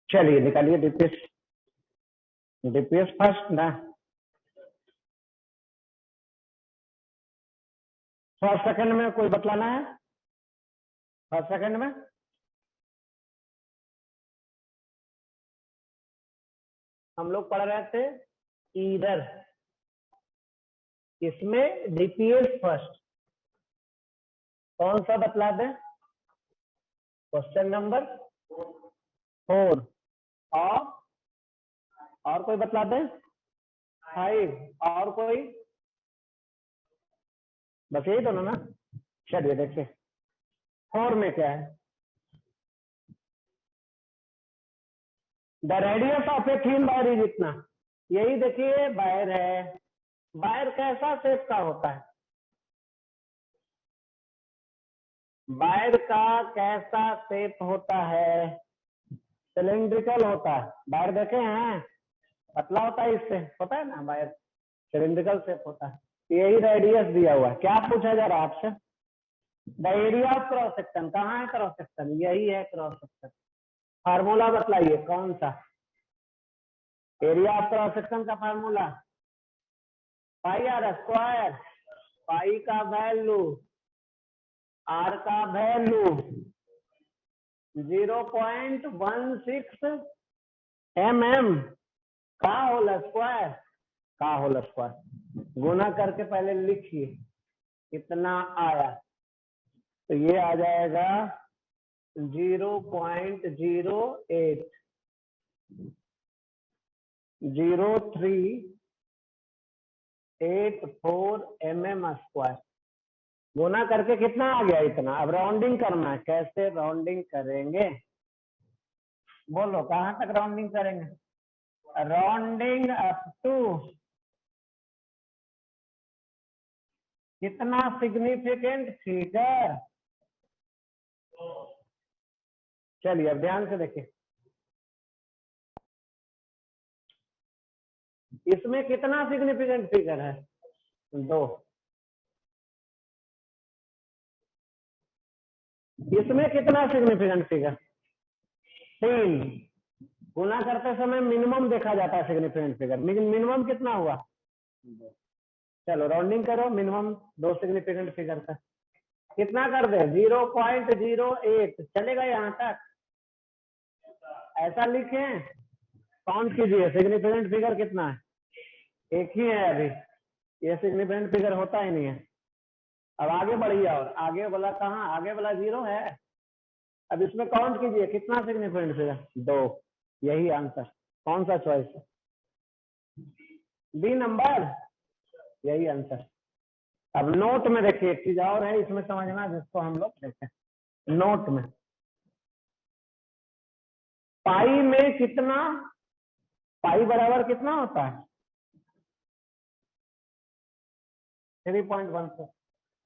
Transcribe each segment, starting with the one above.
चलिए निकालिए DPS. DPS first ना, फर्स्ट सेकंड में कोई बतलाना है? फर्स्ट सेकंड में हम लोग पढ़ रहे थे ईदर, इसमें डीपीएस फर्स्ट कौन सा बतला दें? क्वेश्चन नंबर 4 और कोई बतला दें? 5 और कोई? बस यही दोनों ना। चलिए देखिए 4 में क्या है। The radius of A thin wire is इतना। यही देखिए वायर है। वायर कैसा शेप का होता है? वायर का कैसा शेप होता है? सिलिंड्रिकल होता है। वायर देखे हैं? पतला होता है, इससे होता है ना वायर, सिलिंड्रिकल शेप होता है। यही रेडियस दिया हुआ है। क्या पूछा जा रहा है आपसे? The area of cross section. कहाँ है क्रॉस सेक्शन? यही है क्रॉस सेक्शन। फार्मूला बतलाइए कौन सा? एरिया ऑफ क्रॉस सेक्शन का फार्मूला पाई आर स्क्वायर। पाई का वैल्यू, आर का वैल्यू 0.16 mm का होल स्क्वायर। का होल स्क्वायर गुना करके पहले लिखिए कितना आया। तो ये आ जाएगा 0.08 0384 mm स्क्वायर। गुना करके कितना आ गया? इतना। अब राउंडिंग करना है। कैसे राउंडिंग करेंगे? बोलो कहां तक राउंडिंग करेंगे? राउंडिंग अप टू कितना सिग्निफिकेंट फिगर? चलिए अब ध्यान से देखिए, इसमें कितना सिग्निफिकेंट फिगर है? 2। इसमें कितना सिग्निफिकेंट फिगर? 3। गुना करते समय मिनिमम देखा जाता है सिग्निफिकेंट फिगर। मिनिमम कितना हुआ? 2। चलो राउंडिंग करो, मिनिमम 2 सिग्निफिकेंट फिगर का कितना कर दे? 0.08 चलेगा यहाँ तक? ऐसा लिखें, काउंट कीजिए सिग्निफिकेंट फिगर कितना है? एक ही है अभी, ये सिग्निफिकेंट फिगर होता ही नहीं है। अब आगे बढ़िए, और आगे वाला कहाँ? आगे वाला 0 है। अब इसमें काउंट कीजिए कितना सिग्निफिकेंट फिगर? 2। यही आंसर। कौन सा चॉइस है? बी नंबर, यही आंसर। अब नोट में देखिए एक चीज और है, इसमें समझना जिसको हम लोग देखें। नोट में पाई में कितना, पाई बराबर कितना होता है? 3.14।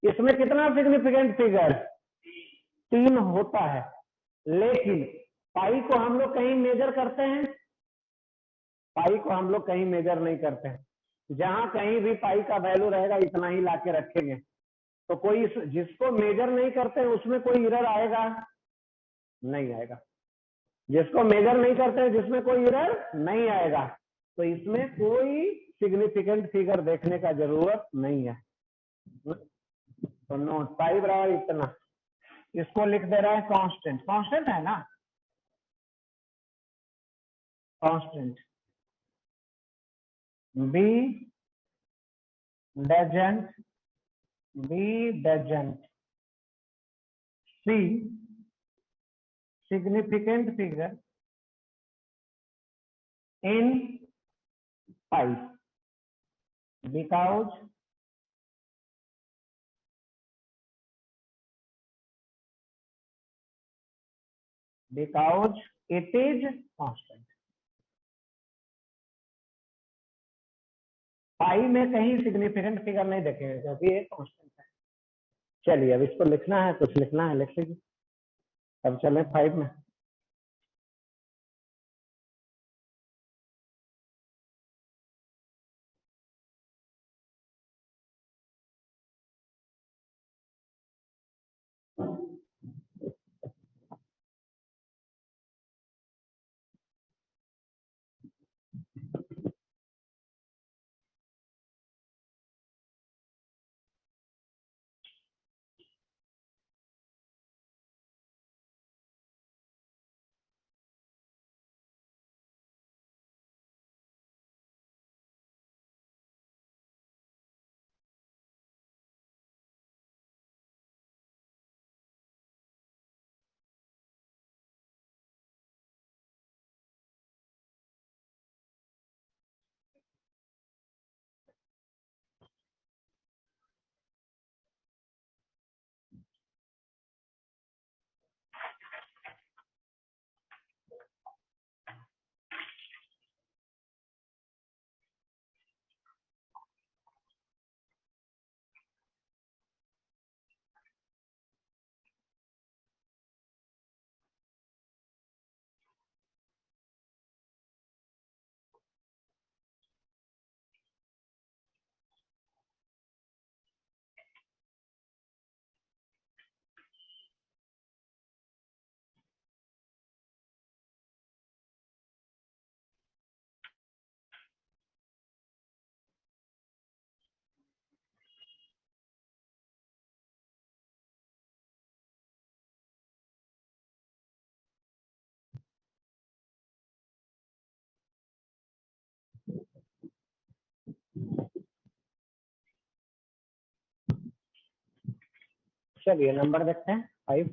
इसमें कितना सिग्निफिकेंट फिगर? 3 होता है। लेकिन पाई को हम लोग कहीं मेजर करते हैं? पाई को हम लोग कहीं मेजर नहीं करते हैं। जहां कहीं भी पाई का वैल्यू रहेगा इतना ही लाके रखेंगे। तो कोई जिसको मेजर नहीं करते उसमें कोई एरर आएगा? नहीं आएगा। जिसको मेजर नहीं करते जिसमें कोई एरर नहीं आएगा। तो इसमें कोई सिग्निफिकेंट फिगर देखने का जरूरत नहीं है। तो नोट पाई बराबर इतना, इसको लिख दे रहा है कांस्टेंट। कांस्टेंट है ना, constant. Be doesn't see significant figure in pi because it is constant। पाई में कहीं सिग्निफिकेंट फिगर नहीं देखेंगे क्योंकि ये कांस्टेंट है। चलिए अब इसको लिखना है, कुछ लिखना है, लिख लीजिए। अब चले 5 में। चलिए नंबर देखते हैं 5।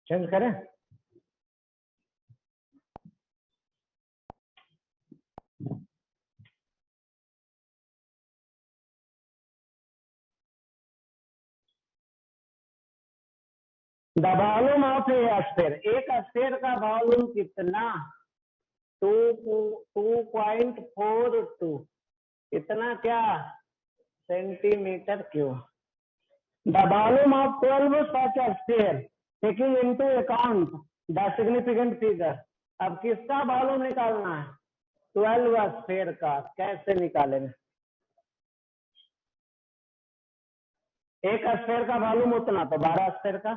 चेंज करें? The volume of A sphere, एक स्फीयर का वॉल्यूम कितना? 2.42, इतना क्या? Centimetre cube. The volume of 12 such sphere taking into account the significant figure. अब किसका वॉल्यूम निकालना है? 12 स्फीयर का। कैसे निकालेंगे? एक स्फीयर का वॉल्यूम उतना, तो 12 स्फीयर का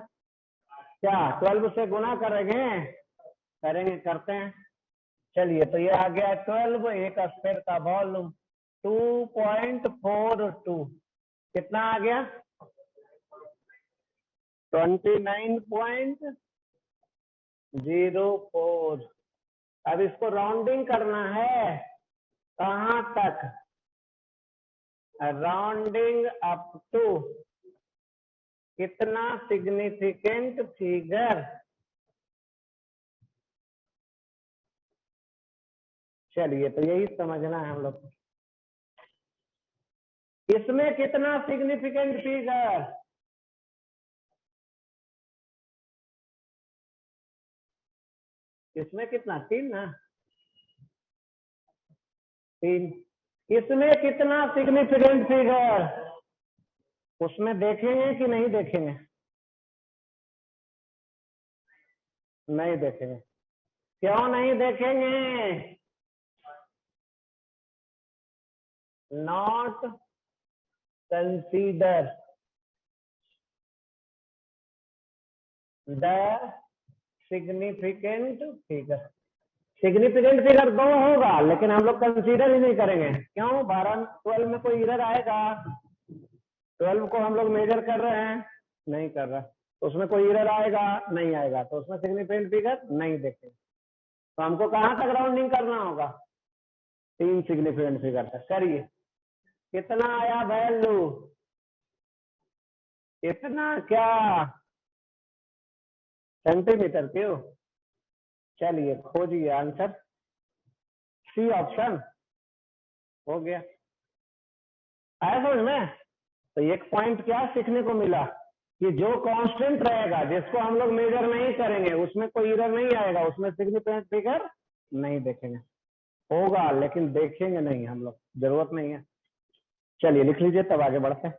क्या 12 से गुना करेंगे? करते हैं। चलिए, तो ये आ गया 12, एक स्फीयर का वॉल्यूम 2.42, कितना आ गया? 29.04। अब इसको राउंडिंग करना है, कहां तक? राउंडिंग अप टू कितना सिग्निफिकेंट फिगर? चलिए, तो यही समझना है हम लोग को। इसमें कितना सिग्निफिकेंट फिगर? इसमें कितना? 3 ना? 3। इसमें कितना सिग्निफिकेंट फिगर? उसमें देखेंगे कि नहीं देखेंगे? नहीं देखेंगे। क्यों नहीं देखेंगे? Not consider the significant figure. Significant figure 2 होगा, लेकिन हम लोग कंसीडर ही नहीं करेंगे। क्यों? 12 में कोई इरर आएगा? 12 को हम लोग मेजर कर रहे हैं, नहीं कर रहा, तो उसमें कोई इरर आएगा? नहीं आएगा, तो उसमें सिग्निफिकेंट फिगर नहीं देखेंगे। तो हमको कहां तक राउंडिंग करना होगा? 3 सिग्निफिकेंट फिगर तक करिए। कितना आया वैल्यू? इतना क्या? Centimetre cube. चलिए, खोजिए आंसर। सी ऑप्शन हो गया। आया समझ में? तो एक पॉइंट क्या सीखने को मिला कि जो कांस्टेंट रहेगा, जिसको हम लोग मेजर नहीं करेंगे, उसमें कोई इरर नहीं आएगा, उसमें सिग्निफिकेंट फिगर नहीं देखेंगे। होगा, लेकिन देखेंगे नहीं हम लोग, जरूरत नहीं है। चलिए लिख लीजिए, तब आगे बढ़ते हैं।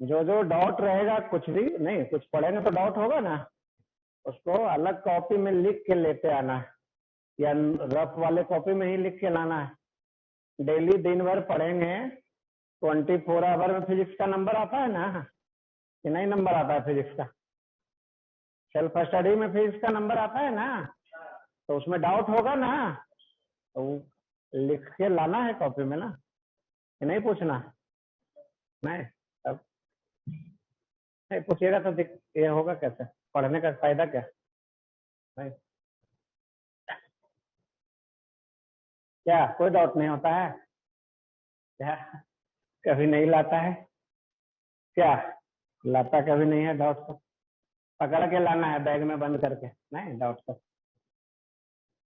जो जो डाउट रहेगा, कुछ भी नहीं, कुछ पढ़ेंगे तो डाउट होगा ना, उसको अलग कॉपी में लिख के लेते आना है, या रफ वाले कॉपी में ही लिख के लाना है। डेली दिन भर पढ़ेंगे। 24 आवर में फिजिक्स का नंबर आता है ना, कि नहीं नंबर आता है फिजिक्स का? सेल्फ स्टडी में फिजिक्स का नंबर आता है ना, तो उसमें डाउट होगा ना, तो लिख के लाना है कॉपी में ना, कि नहीं पूछना? नहीं, तब नहीं पूछिएगा तो ये होगा कैसे? पढ़ने का फायदा क्या? नहीं, क्या कोई डाउट नहीं होता है क्या? कभी नहीं लाता है क्या? लाता कभी नहीं है डाउट को? पकड़ के लाना है बैग में बंद करके, नहीं डाउट को।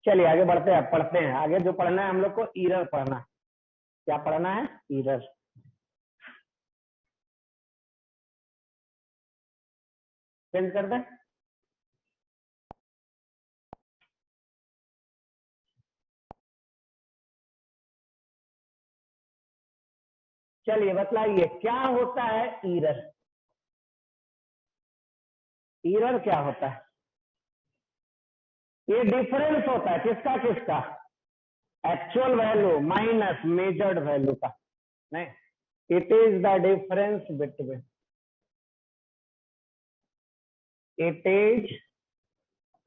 चलिए आगे बढ़ते हैं, पढ़ते हैं आगे। जो पढ़ना है हम लोग को, इरर पढ़ना है। क्या पढ़ना है? इरर। चेंज कर दें? चलिए बतलाइए, क्या होता है इरर? इरर क्या होता है? ये डिफरेंस होता है किसका किसका? Actual value minus measured value का। नहीं, It is the difference between. It is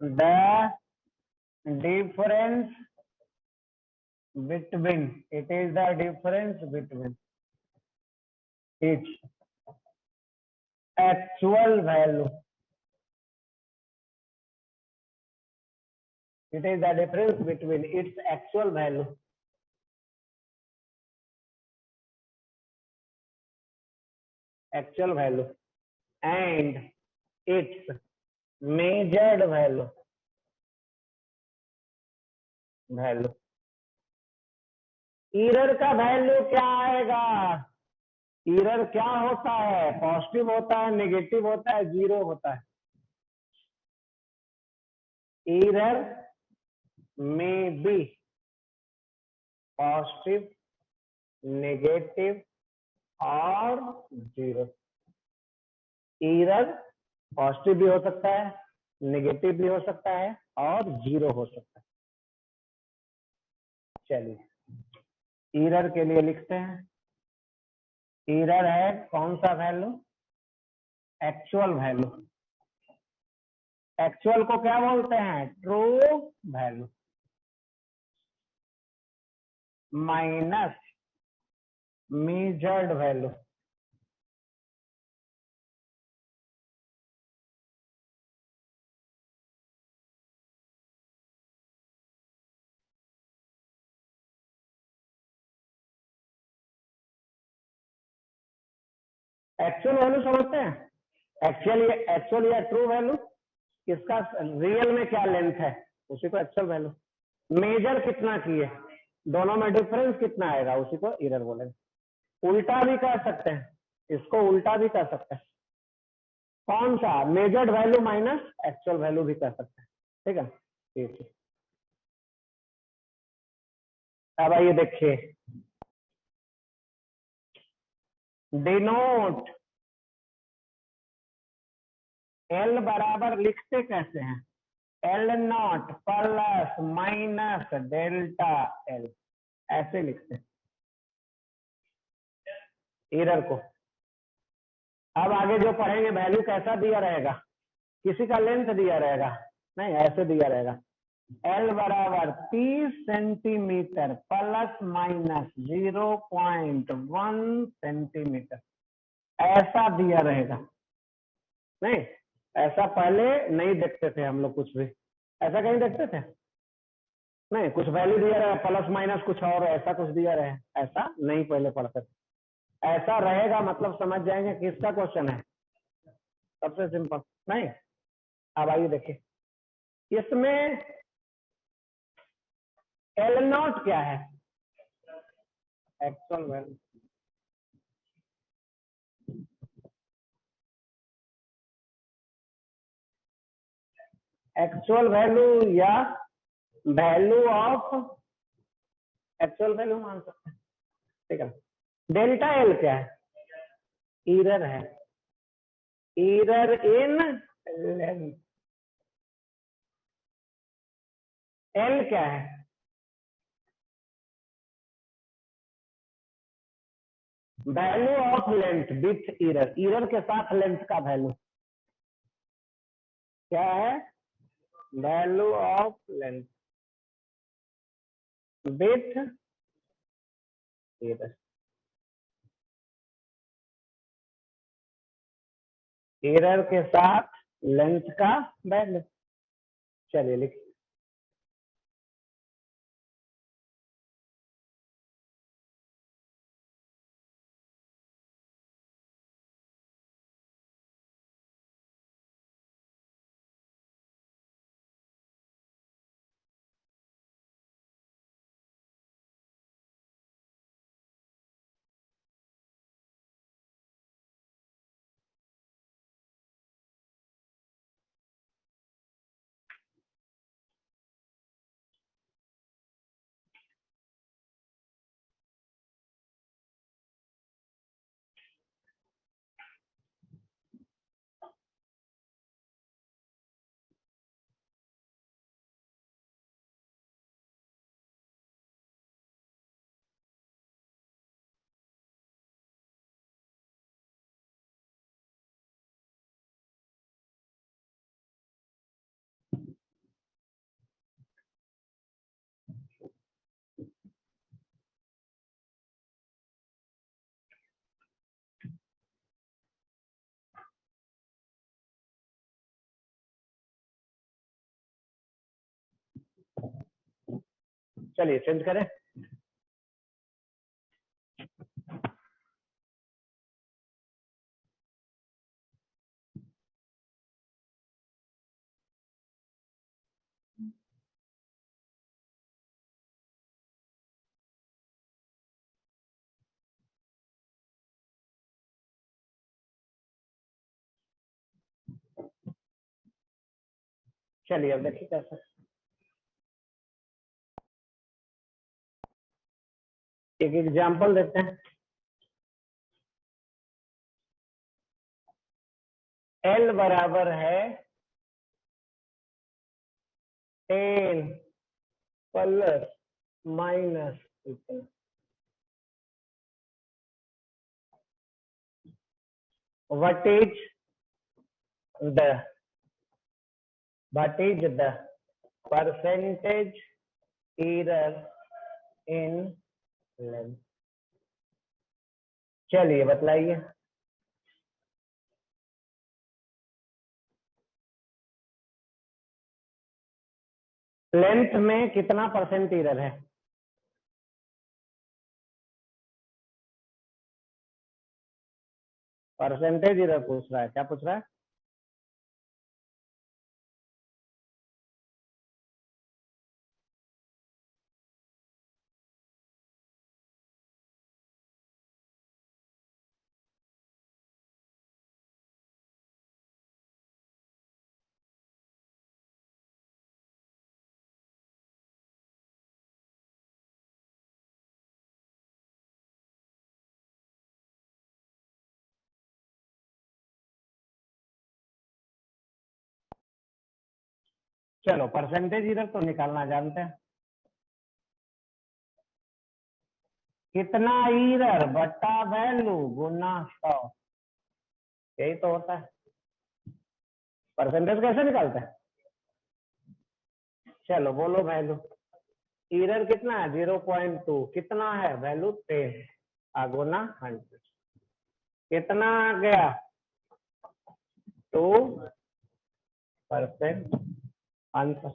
the difference between. It is the difference between its actual value. It is the difference between its actual value and its measured value. Error का value क्या आएगा? Error क्या होता है? Positive होता है, negative होता है, जीरो होता है? एरर में बी पॉजिटिव, नेगेटिव और जीरो। एरर पॉजिटिव भी हो सकता है, नेगेटिव भी हो सकता है और जीरो हो सकता है। चलिए एरर के लिए लिखते हैं। एरर है कौन सा वैल्यू? Actual value. एक्चुअल को क्या बोलते हैं? True value minus measured value. Actual value समझते हैं? एक्चुअल या ट्रू वैल्यू, इसका रियल में क्या लेंथ है उसी को एक्चुअल वैल्यू। मेजर कितना किए, दोनों में डिफरेंस कितना आएगा उसी को एरर बोलेंगे। उल्टा भी कर सकते हैं, इसको उल्टा भी कर सकते हैं। कौन सा? Measured value minus actual value भी कर सकते हैं। ठीक है, ठीक है। अब आइए देखिए, डिनोट एल बराबर लिखते कैसे हैं? L not plus minus delta L, ऐसे लिखते हैं एरर को। अब आगे जो पढ़ेंगे वैल्यू कैसा दिया रहेगा? किसी का लेंथ दिया रहेगा? नहीं, ऐसे दिया रहेगा। एल बराबर 30 सेंटीमीटर प्लस माइनस 0.1 सेंटीमीटर, ऐसा दिया रहेगा। नहीं, ऐसा पहले नहीं देखते थे हम लोग, कुछ भी ऐसा कहीं देखते थे? नहीं, कुछ वैल्यू दिया रहा है प्लस माइनस कुछ और ऐसा कुछ दिया रहे, ऐसा नहीं पहले पढ़ते थे। ऐसा रहेगा मतलब समझ जाएंगे किसका क्वेश्चन है, सबसे सिंपल। नहीं, अब आइए देखिए, इसमें एल नॉट क्या है? Actual value. एक्चुअल वैल्यू या वैल्यू ऑफ एक्चुअल वैल्यू मान सकते हैं। ठीक है। डेल्टा एल क्या है? एरर है, एरर इन लेंथ। एल क्या है? Value of length with error, error के साथ लेंथ का वैल्यू क्या है? Value of length with error, error के साथ लेंथ का वैल्यू। चलिए लिखिए, चलिए चेंज करें। चलिए अब देखिए कैसे। एक एग्जाम्पल देते हैं। L बराबर है 10 प्लस माइनस इतना। What is the percentage error in length? चलिए बतलाइए। लेंथ में कितना परसेंट एरर है? परसेंटेज एरर पूछ रहा है। क्या पूछ रहा है? चलो परसेंटेज एरर तो निकालना जानते हैं। कितना एरर बटा वैल्यू गुना 100, यही तो होता है। परसेंटेज कैसे निकालते हैं? चलो बोलो वैल्यू। एरर कितना है? 0.2। कितना है वैल्यू? 10 गुना 100। कितना आ गया? 2% आंसर।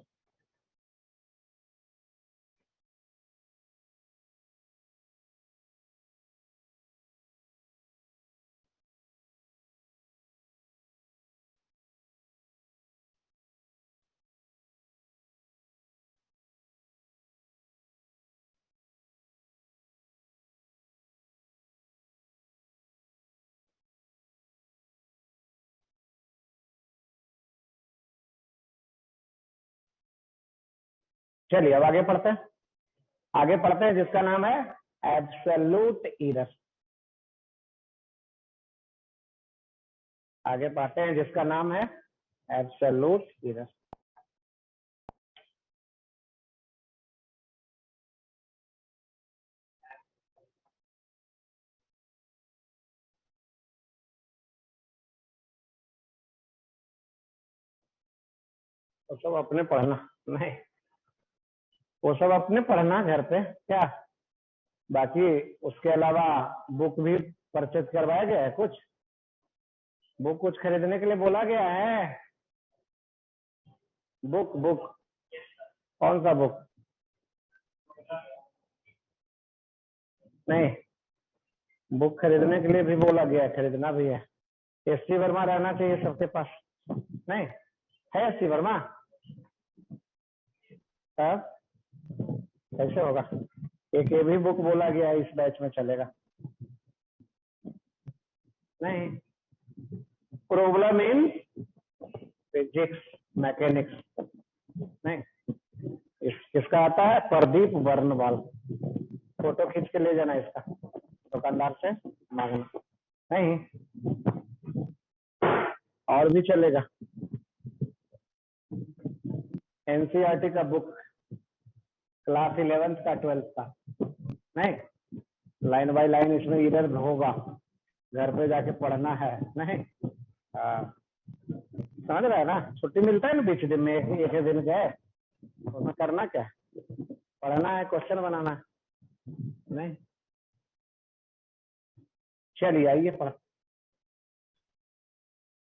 चलिए अब आगे पढ़ते हैं। आगे पढ़ते हैं जिसका नाम है एब्सोल्यूट एरर। आगे पढ़ते हैं जिसका नाम है एब्सोल्यूट एरर। वो सब अपने पढ़ना। नहीं, वो सब अपने पढ़ना घर पे क्या। बाकी उसके अलावा बुक भी परचेज करवाया गया है कुछ? बुक कुछ खरीदने के लिए बोला गया है? बुक बुक कौन सा बुक? नहीं, बुक खरीदने के लिए भी बोला गया है, खरीदना भी है। एससी वर्मा रहना चाहिए सबके पास। नहीं है एससी वर्मा? तब कैसे होगा? एक ये भी बुक बोला गया है इस बैच में चलेगा? नहीं। Problem in physics mechanics. नहीं, इसका आता है प्रदीप वर्णवाल। फोटो खींच के ले जाना इसका, दुकानदार से मांगना। नहीं, और भी चलेगा। एनसीईआरटी का बुक, क्लास 11th का 12th का। नहीं, लाइन बाय लाइन इसमें इधर होगा, घर पे जाके पढ़ना है। नहीं, समझ रहा है ना? छुट्टी मिलता है ना बीच दिन में, एक दिन गए, उसमें करना क्या? पढ़ना है, क्वेश्चन बनाना है। नहीं, चलिए आइए पढ़।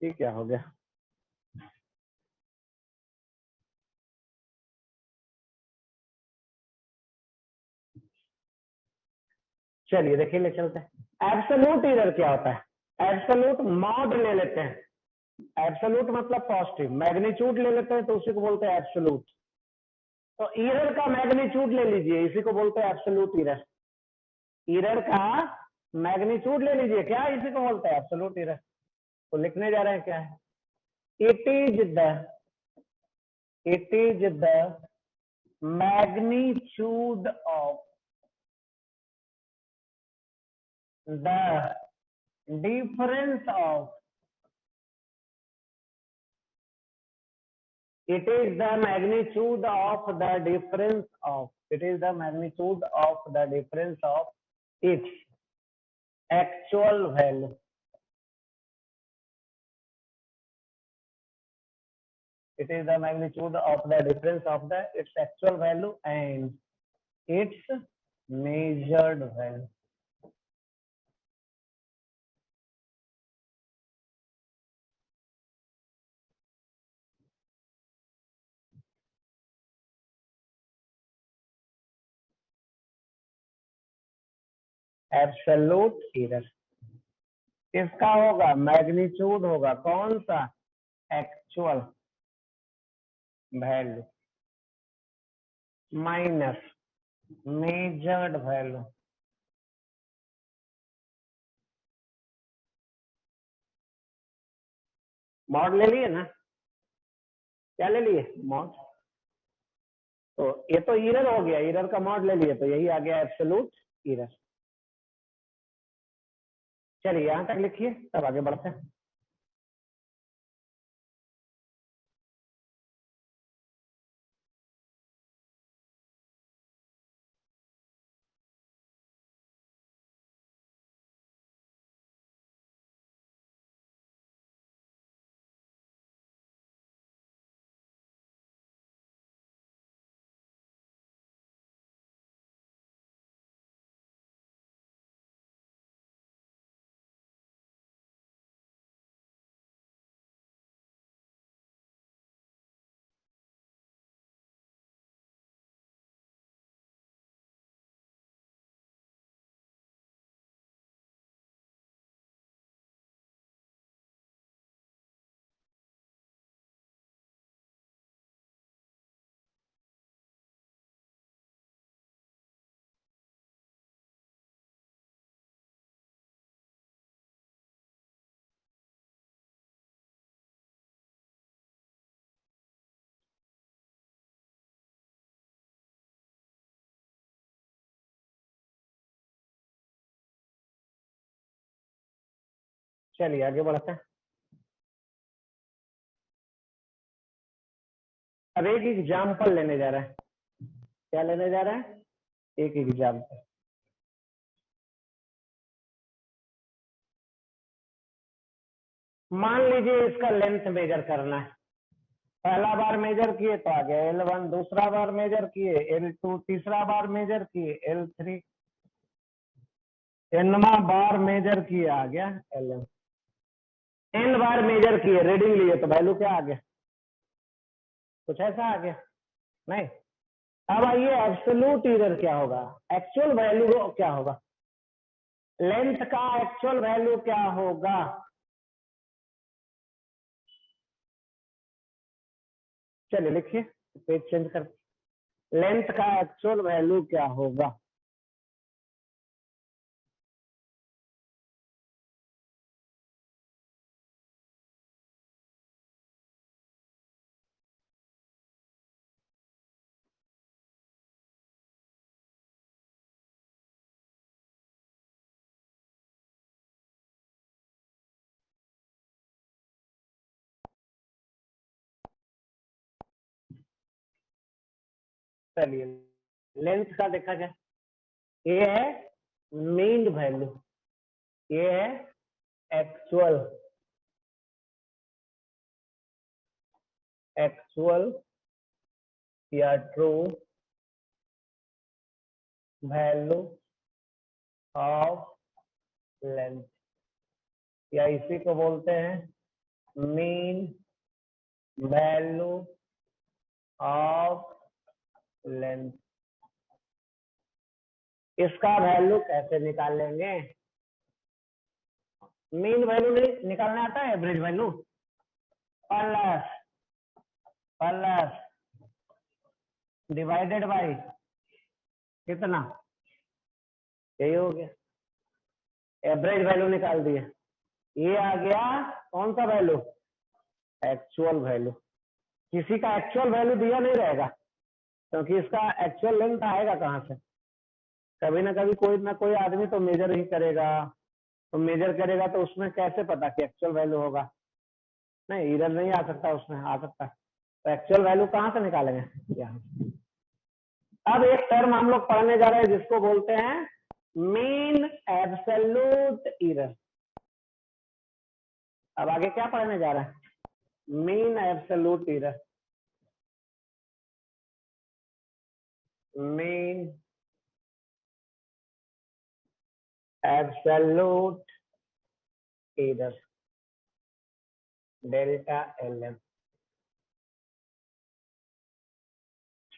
ये क्या हो गया? चलिए देखिए ले चलते हैं। एब्सोल्यूट एरर क्या होता है? एब्सोल्यूट मॉड ले लेते हैं। एब्सोल्यूट मतलब पॉजिटिव, मैग्नीट्यूड ले लेते हैं तो उसी को बोलते हैं एब्सोल्यूट। तो एरर का मैग्नीट्यूड ले लीजिए, इसी को बोलते हैं एब्सोल्यूट एरर। एरर का मैग्नीट्यूड ले लीजिए, क्या इसी को बोलते हैं एब्सोल्यूट एरर। तो लिखने जा रहे हैं क्या है? It is the magnitude of the difference of it is the magnitude of the difference of it is the magnitude of the difference of its actual value. It is the magnitude of the difference of its actual value and its measured value. Absolute error किसका होगा? Magnitude होगा। कौन सा? Actual value minus measured value. Mod ले लिए ना? क्या ले लिए? मॉड। तो ये तो एरर हो गया, एरर का मॉड ले लिए तो यही आ गया एब्सोल्यूट एरर। चलिए यहां तक लिखिए, तब आगे बढ़ते हैं। चलिए आगे बढ़ते हैं। अब एक एग्जाम्पल लेने जा रहे हैं। क्या लेने जा रहे हैं? एक एग्जाम्पल। मान लीजिए इसका लेंथ मेजर करना है। पहला बार मेजर किए तो आ गया L1, दूसरा बार मेजर किए L2, तीसरा बार मेजर किए L3, nवा बार मेजर किए आ गया LM। n बार मेजर किए, रीडिंग लिए तो वैल्यू क्या आ गया? कुछ ऐसा आ गया? नहीं। अब आइए एब्सोल्यूट एरर क्या होगा? एक्चुअल वैल्यू क्या होगा? लेंथ का एक्चुअल वैल्यू क्या होगा? चलिए लिखिए, पेज चेंज कर। लेंथ का एक्चुअल वैल्यू क्या होगा? चलिए लेंथ का देखा जाए। ये है मीन वैल्यू, ये है एक्चुअल या ट्रू वैल्यू ऑफ लेंथ, या इसी को बोलते हैं मीन वैल्यू ऑफ लेंथ। इसका वैल्यू कैसे निकाल लेंगे? मीन वैल्यू निकालना आता है, average value plus plus divided by कितना, यही हो गया, एवरेज वैल्यू निकाल दिए। ये आ गया कौन सा वैल्यू? Actual value. किसी का एक्चुअल वैल्यू दिया नहीं रहेगा, क्योंकि इसका एक्चुअल लेंथ आएगा कहाँ से? कभी ना कभी कोई ना कोई आदमी तो मेजर ही करेगा, तो मेजर करेगा तो उसमें कैसे पता कि एक्चुअल वैल्यू होगा? नहीं, इधर नहीं आ सकता, उसमें आ सकता है। तो एक्चुअल वैल्यू कहाँ से निकालेंगे? यहाँ। अब एक टर्म हम लोग पढ़ने जा रहे हैं जिसको बोलते हैं मीन एब्सोल्यूट एरर। अब आगे क्या पढ़ने जा रहे हैं? Mean absolute error. Mean absolute error, delta LM।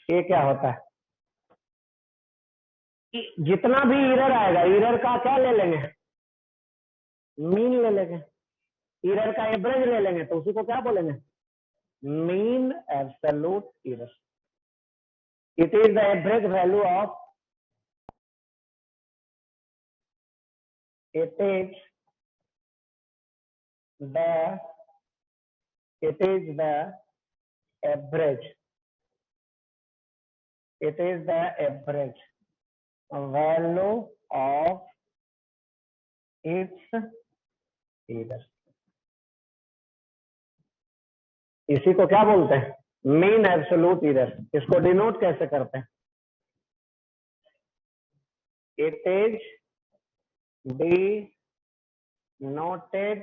ये क्या होता है? जितना भी एरर आएगा, एरर का क्या ले लेंगे? मीन ले लेंगे। एरर का एवरेज ले लेंगे, तो उसी को क्या बोलेंगे? Mean absolute error. It is the average value of, it is the average, it is the average value of its error। इसी को क्या बोलते हैं? Mean absolute error. इसको डिनोट कैसे करते हैं? It is denoted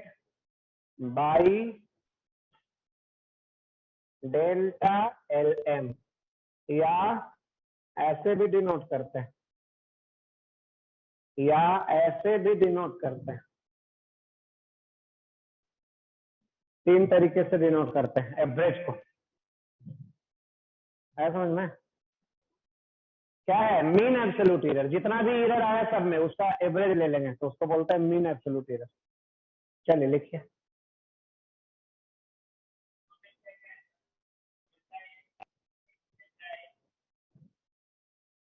by delta LM, या ऐसे भी डिनोट करते हैं, या ऐसे भी डिनोट करते हैं। तीन तरीके से डिनोट करते हैं एवरेज को। है समझ में? क्या है? Mean absolute error. जितना भी एरर आया सब में उसका एवरेज ले लेंगे, तो उसको बोलते हैं मीन एब्सोल्यूट एरर। चलिए लिखिए।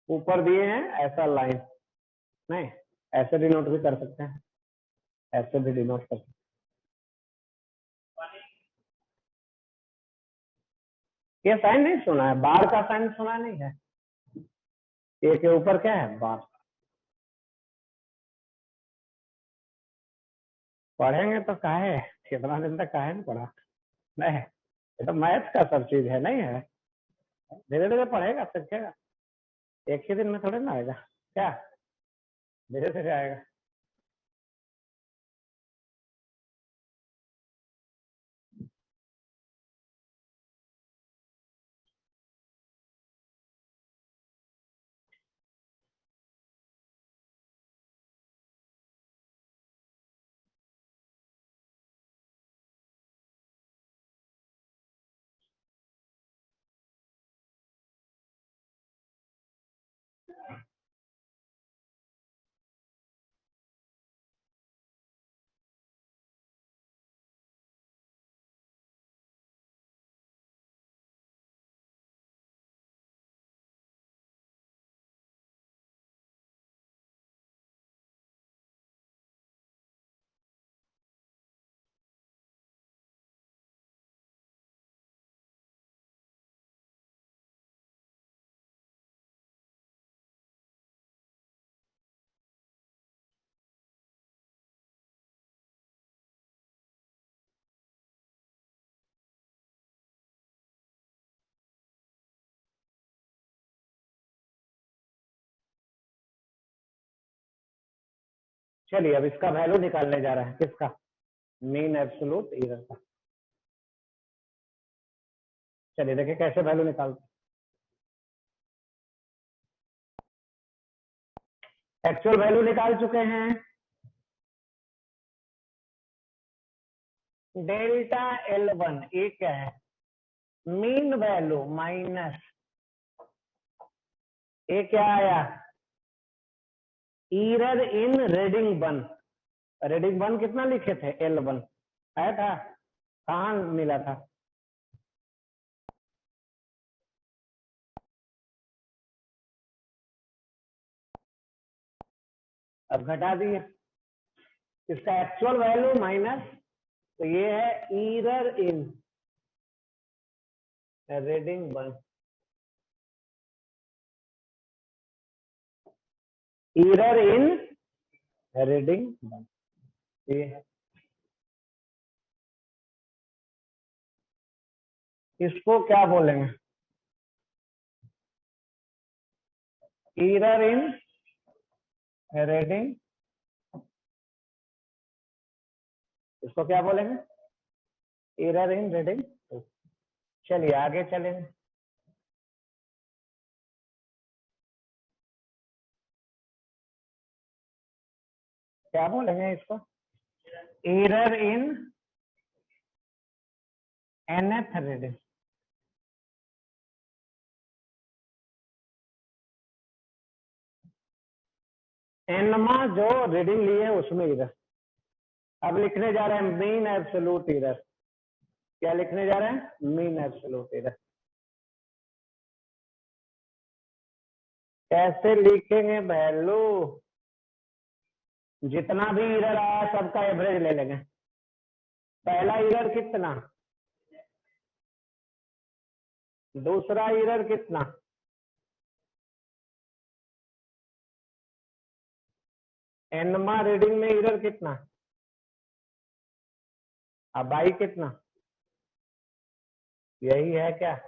ऊपर दिए हैं ऐसा लाइन, नहीं ऐसे डिनोट भी कर सकते हैं, ऐसे भी डिनोट कर सकते हैं। ये साइन नहीं सुना है? बार का साइन सुना नहीं है? ए के ऊपर क्या है? बार। पढ़ेंगे तो काहे, कितना दिन तक काहे नहीं पढ़ा? नहीं, ये तो मैथ का सब चीज है, नहीं है? धीरे धीरे पढ़ेगा, सीखेगा। एक ही दिन में थोड़े ना आएगा, क्या धीरे धीरे आएगा। चलिए अब इसका वैल्यू निकालने जा रहे हैं, किसका? मीन एब्सोल्यूट एरर का। चलिए देखिए कैसे वैल्यू निकालते। एक्चुअल वैल्यू निकाल चुके हैं, डेल्टा L1। ये क्या है? मीन वैल्यू माइनस, ये क्या आया? Error in reading 1। रीडिंग 1 कितना लिखे थे? L1 आया था, कहाँ मिला था? अब घटा दिए, इसका एक्चुअल वैल्यू माइनस, तो ये है error in reading 1। Error in reading 1 ये है। इसको क्या बोलेंगे? एरर इन रीडिंग, इसको क्या बोलेंगे? Error in reading. चलिए आगे चलेंगे। क्या बोलेंगे इसको? Error in nth reading. Enma जो रीडिंग ली है उसमें एरर। अब लिखने जा रहे हैं मीन एब्सोल्यूट एरर। क्या लिखने जा रहे हैं? Mean absolute error. कैसे लिखेंगे वैल्यू? जितना भी एरर आया सबका एवरेज ले लेंगे। पहला एरर कितना, दूसरा एरर कितना, एनमा रीडिंग में एरर कितना, अब आई कितना, यही है क्या?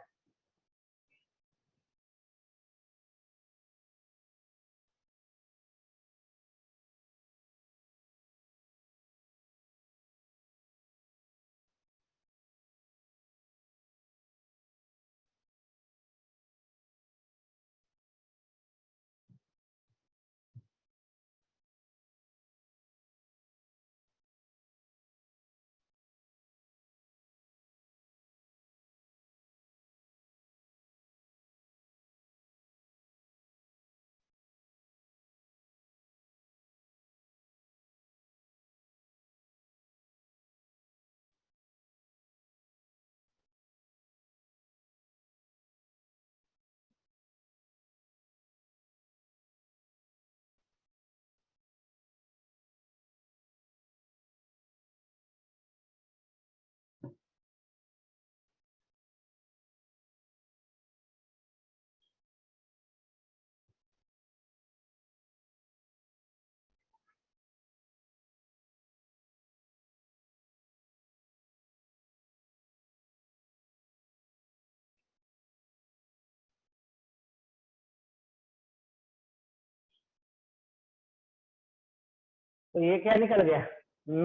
तो ये क्या निकल गया?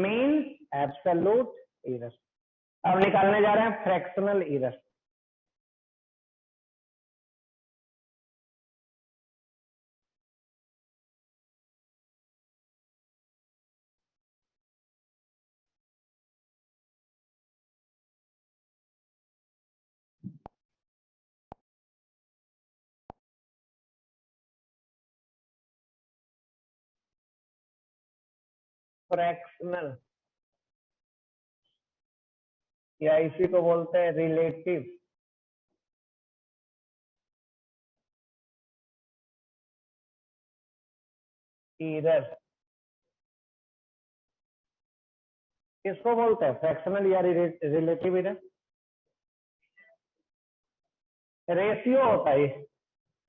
Mean absolute error. अब निकालने जा रहे हैं फ्रैक्शनल एरर। फ्रैक्शनल या इसी को बोलते हैं रिलेटिव एरर। किसको बोलते हैं? फ्रैक्शनल या रिलेटिव एरर। रेशियो होता है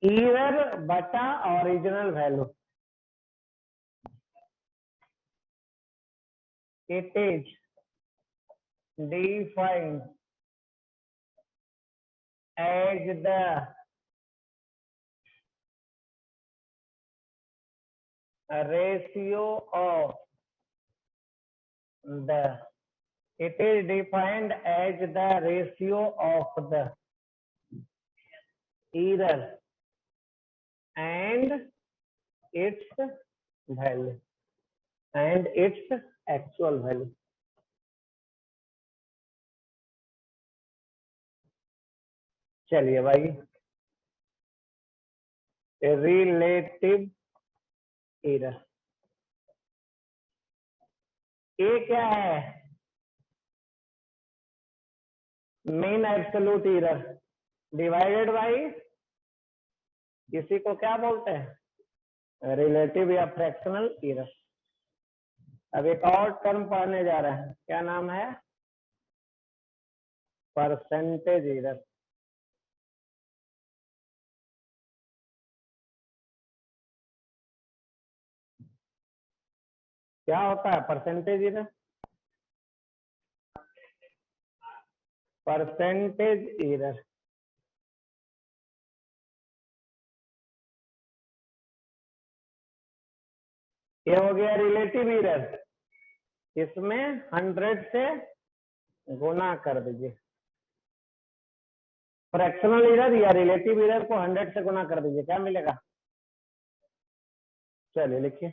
एरर बटा original value. It is defined as the ratio of the it is defined as the ratio of the error and its value and its actual value। चलिए भाई, relative error. ए क्या है? Mean absolute error divided by, इसी को क्या बोलते हैं? Relative या फ्रैक्शनल एरर। अब एक और टर्म पढ़ने जा रहे हैं, क्या नाम है? Percentage error. क्या होता है परसेंटेज एरर? परसेंटेज एरर ये हो गया रिलेटिव एरर, इसमें 100 से गुना कर दीजिए। फ्रैक्शनल एरर या रिलेटिव एरर को 100 से गुना कर दीजिए, क्या मिलेगा? चलिए लिखिए।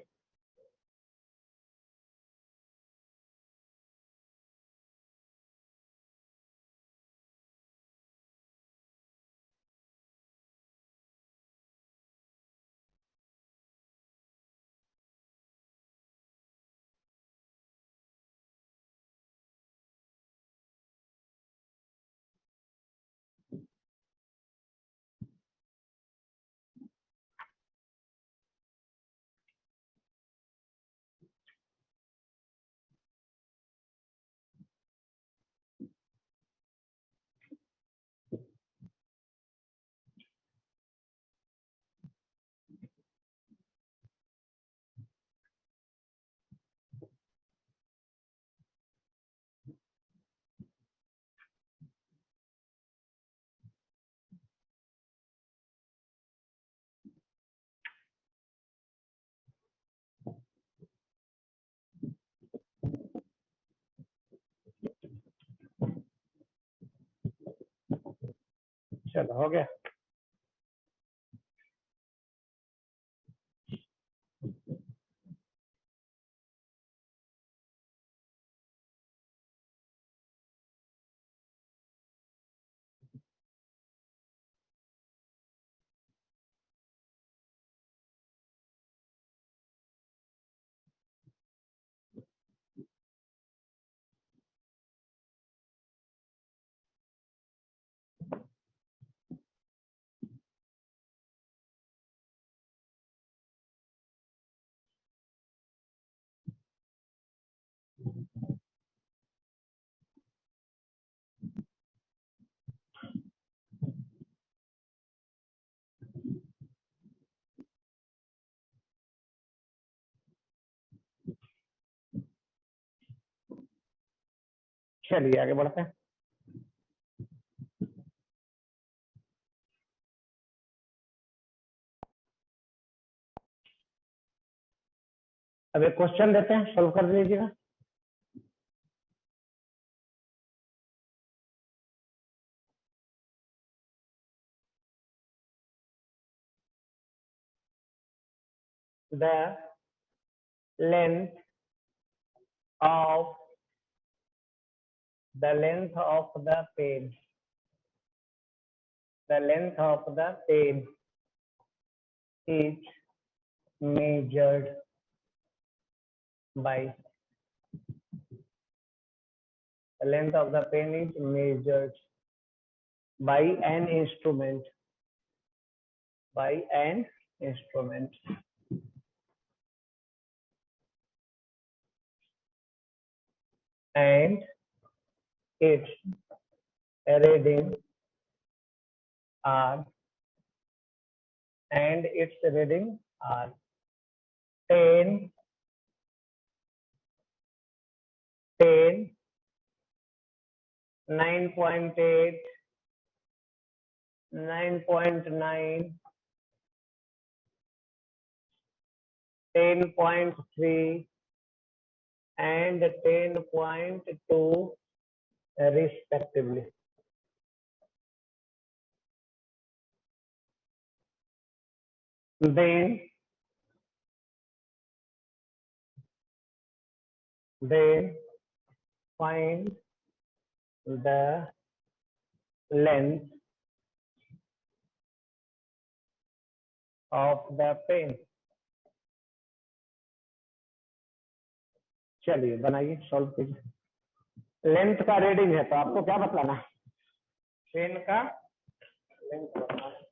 चलो हो गया। चलिए आगे बढ़ते हैं। अब एक क्वेश्चन देते हैं, सोल्व कर लीजिएगा। The length of the pen, the length of the pen is measured by, the length of the pen is measured by an instrument, by an instrument, and its reading are, and its reading are 10, 10, 9.8, 9.9, 10.3 and 10.2 respectively. Then find the length of the pen. चलिए बनाइए, solve कीजिए। Length का reading है तो आपको क्या बतलाना है? Pen का लेंथ बताना है।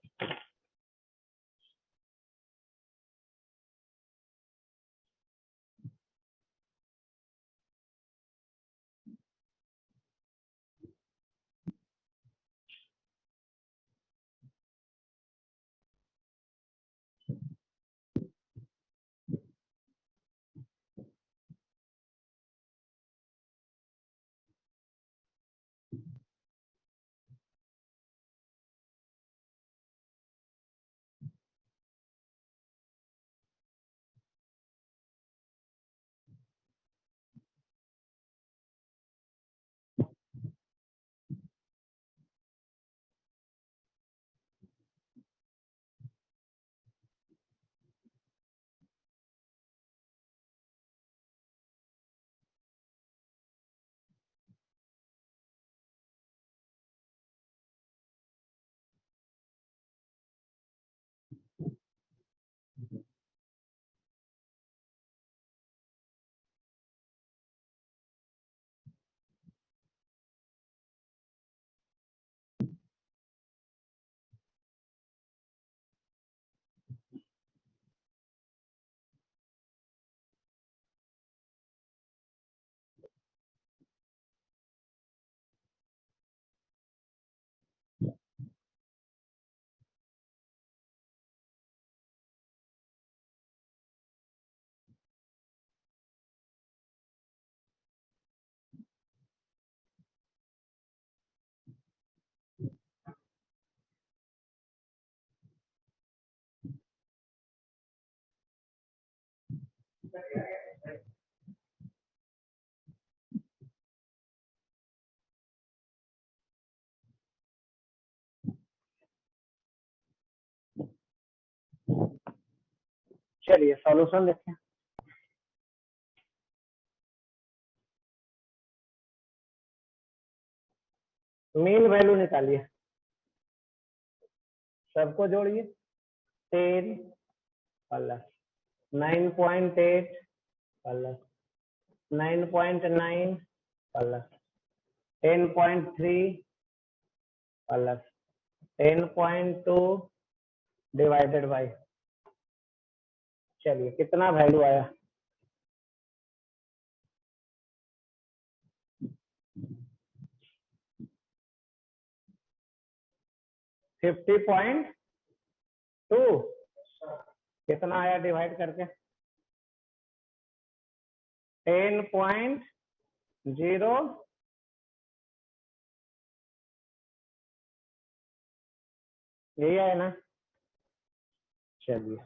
चलिए सॉल्यूशन देखते हैं। मीन वैल्यू निकालिए, सबको जोड़िए। 10 plus 9.8 plus 9.9 plus 10.3 plus 10.2 divided by, चलिए कितना वैल्यू आया? 50.2। कितना आया डिवाइड करके? 10.0, यही है ना? चलिए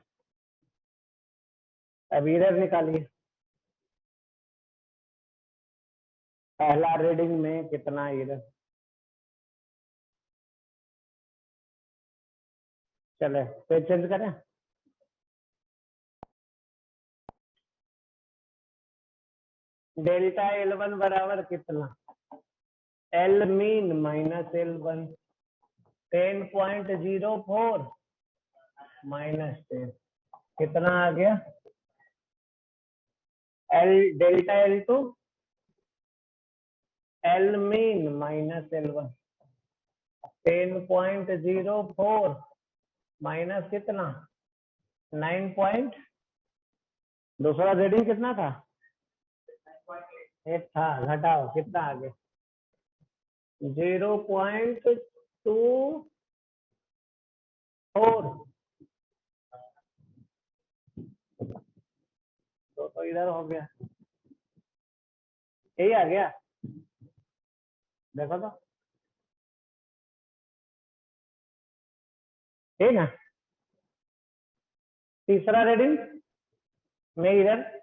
अब इधर निकालिए, पहला रीडिंग में कितना इधर। चले पेज चेंज करें। डेल्टा L1 बराबर कितना? L mean minus L1, 10.04 minus 10, कितना आ गया? L delta L2, L mean minus L1, 10.04 minus कितना? 9 दूसरा रीडिंग कितना था? 8 था, घटाओ कितना आ गया? 0.24। तो इधर हो गया, यही आ गया। देखो तो, ठीक है। तीसरा रीडिंग में इधर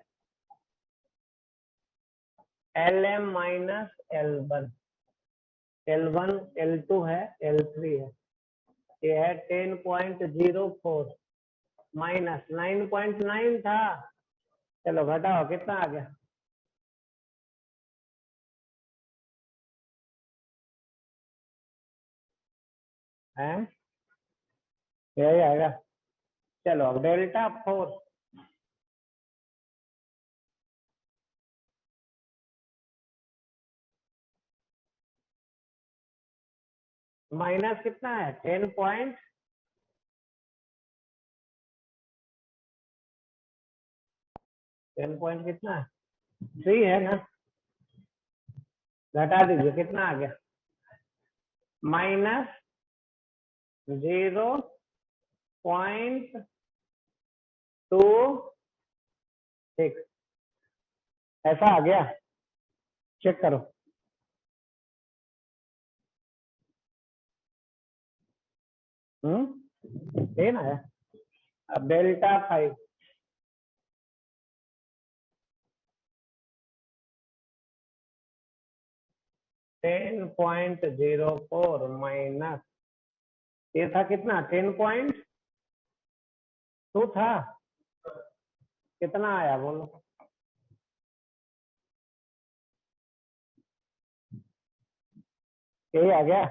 Lm minus L1, L1 L2 है, L3 है, ये है 10.04 माइनस 9.9 था। चलो घटाओ कितना आ गया? है यही आएगा। चलो अब डेल्टा 4 माइनस कितना है 10 पॉइंट 10 पॉइंट कितना है 3 है ना, घटा दीजिए कितना आ गया -0.6 ऐसा आ गया, चेक करो। ये ना है। अब डेल्टा 5 10.04 माइनस ये था कितना 10.2 था, कितना आया बोलो, यही आ गया।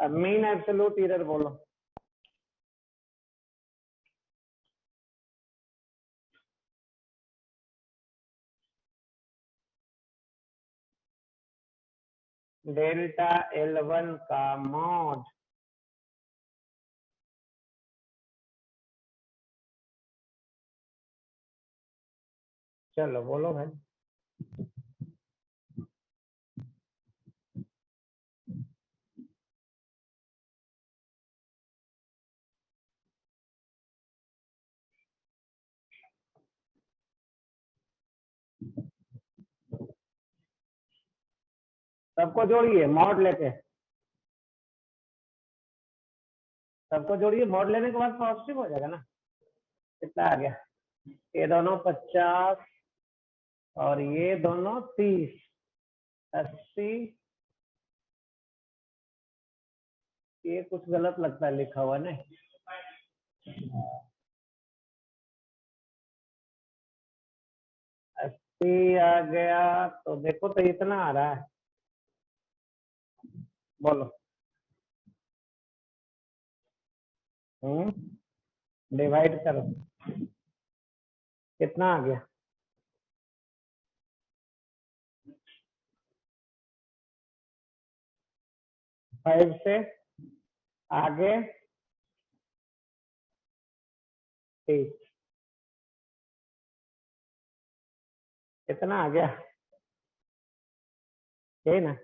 अब मीन एब्सोल्यूट एरर बोलो। डेल्टा L1 का मॉड चलो बोलो भाई। सबको जोड़िए मॉड लेके, सबको जोड़िए, मॉड लेने के बाद पॉजिटिव हो जाएगा ना। कितना आ गया, ये दोनों 50 और ये दोनों 30, 80। ये कुछ गलत लगता है लिखा हुआ नहीं, 80 आ गया तो देखो तो इतना आ रहा है, बोलो। डिवाइड करो कितना आ गया, 5 से आगे 30, कितना आ गया, यही ना।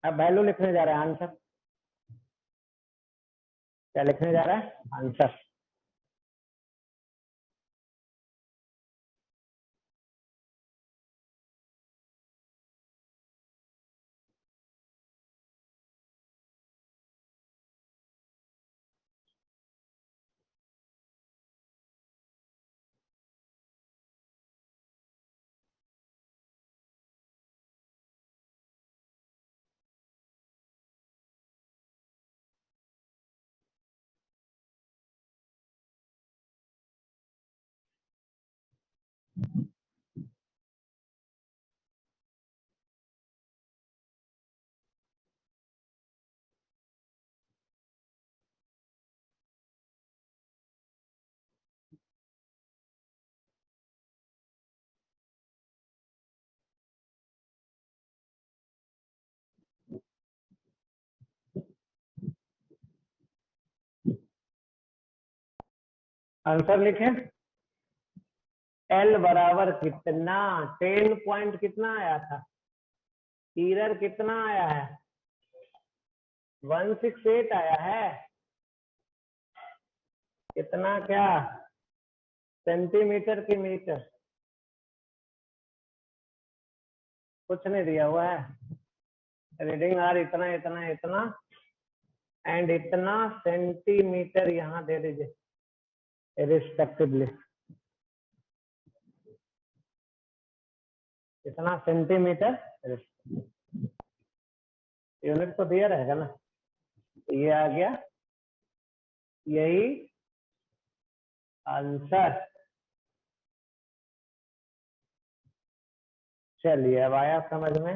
अब वैल्यू लिखने जा रहा है, आंसर क्या लिखने जा रहा है, आंसर। आंसर लिखे, एल बराबर कितना 10 पॉइंट कितना आया था, एरर कितना आया है 168 आया है, कितना क्या सेंटीमीटर की मीटर, कुछ नहीं दिया हुआ है, रीडिंग आर इतना इतना इतना एंड इतना सेंटीमीटर यहाँ दे दीजिए रिस्पेक्टिवली, इतना सेंटीमीटर यूनिट तो दिया रहेगा ना, ये आ गया, यही आंसर। चलिए अब आया समझ में।